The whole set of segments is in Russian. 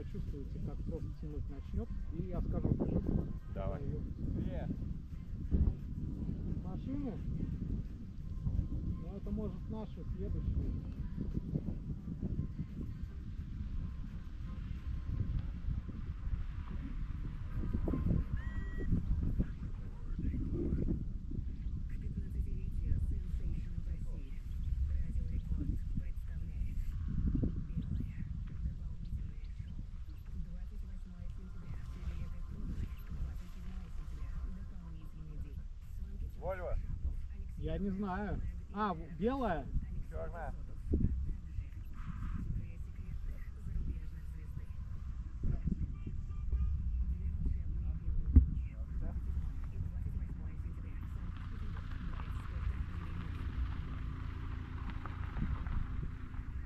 почувствуете, как просто тянуть начнет, и я скажу бежит. Давай. Машины? Ну это может наши следующие. Вольво. Я не знаю. А, белая? Черная.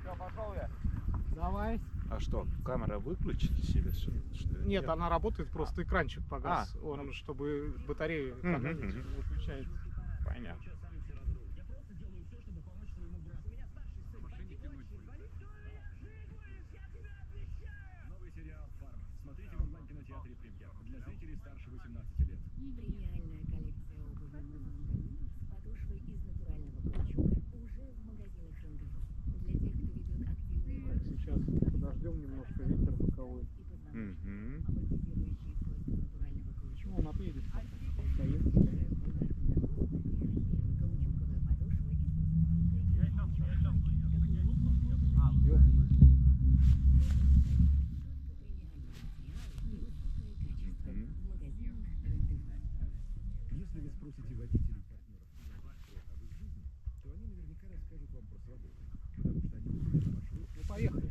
Все, пошел я. Давай. А что, камера выключили себе? Что Нет, она работает, просто экранчик погас. А. Он, чтобы батарею экономить, выключает. Понятно. Новый сериал «Фарм». Смотрите в онлайн-кинотеатре «Премьер». Для зрителей старше 18 лет. Премиальная коллекция обуви Мазон с подошвой из натурального каучука уже в магазинах «Рандеву». Для тех, кто ведет активный образ жизни, Сейчас подождем немножко, ветер боковой. и позвоночник, Мгм. амортизирующие свойства натурального каучука. Ну, он отъедет. Стоит. Каучуковая подошва и Если вы спросите водителей партнеров об их жизни, то они наверняка расскажут вам про свободу, потому что они знают маршрут. Ну, поехали.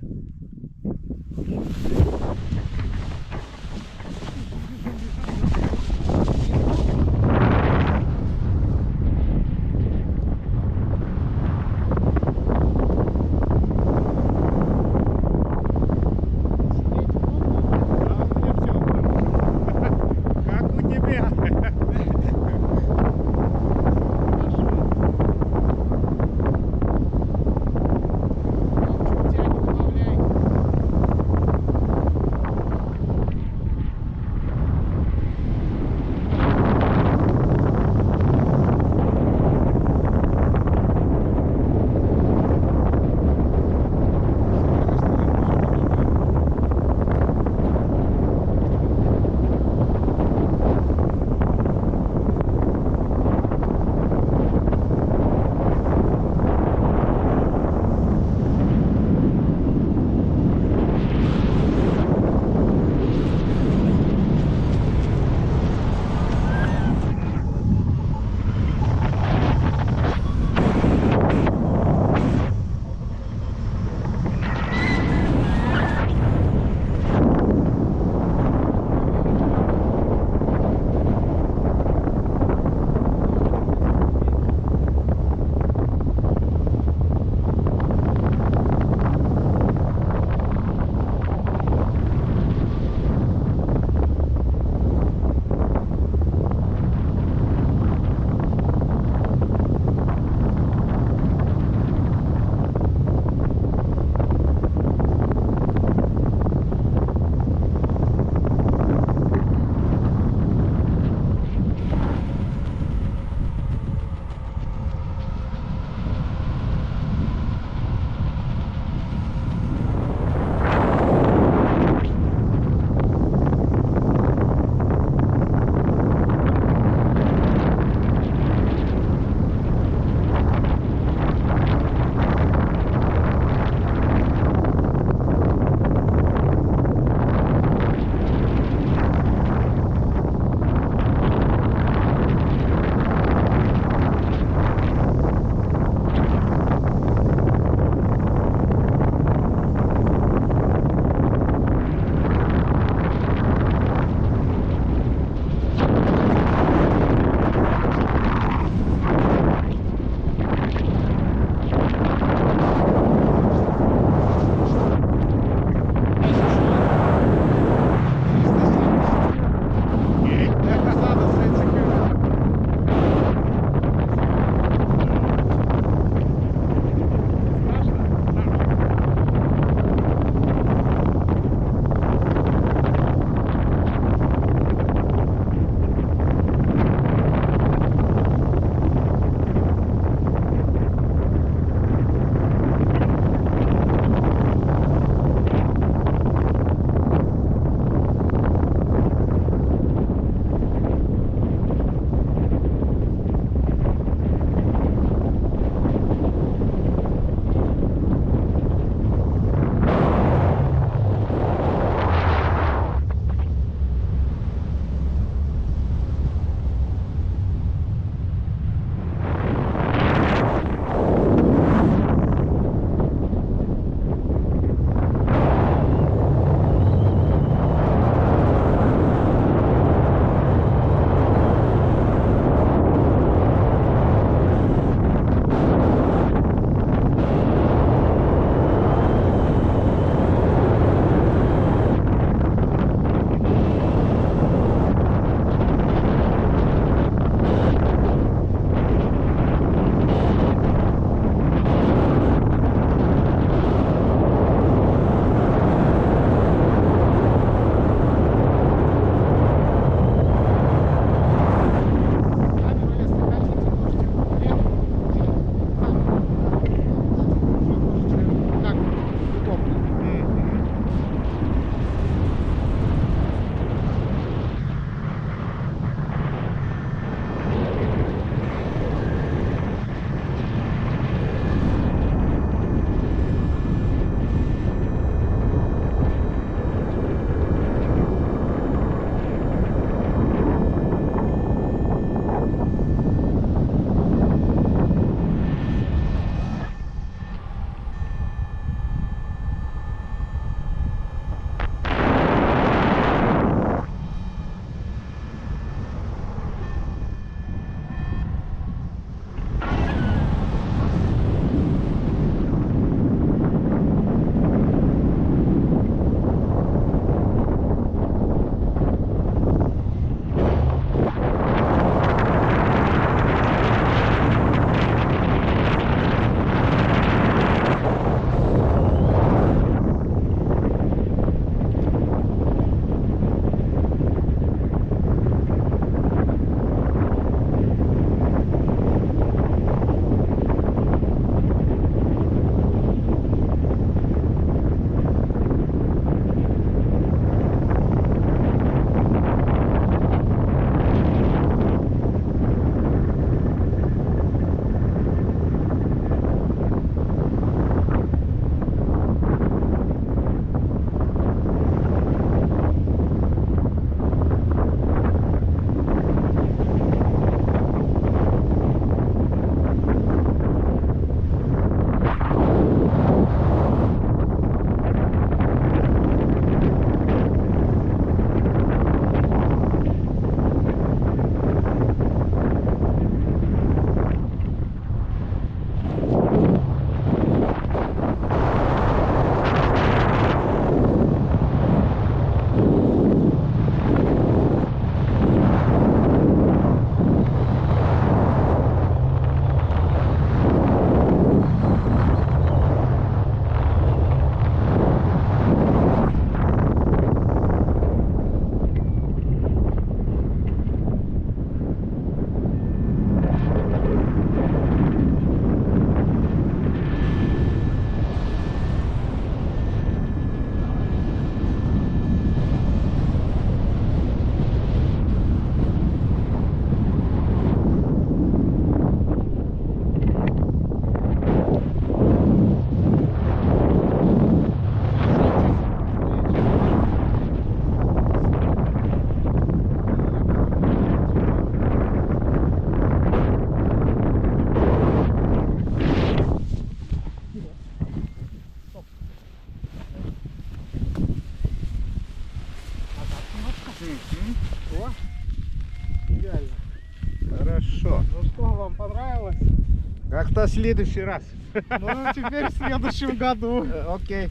тогда в следующий раз. Ну, теперь в следующем году. Окей.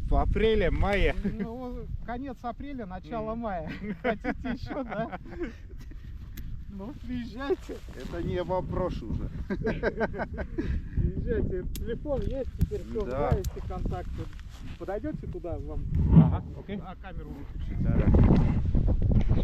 В апреле, мае. Ну, конец апреля, начало мая. Хотите еще, да? Ну, приезжайте. Это не вопрос уже. Приезжайте. Телефон есть, теперь все, Да. знаете контакты. Подойдете туда, вам Ага, окей. камеру выключить. Да, да.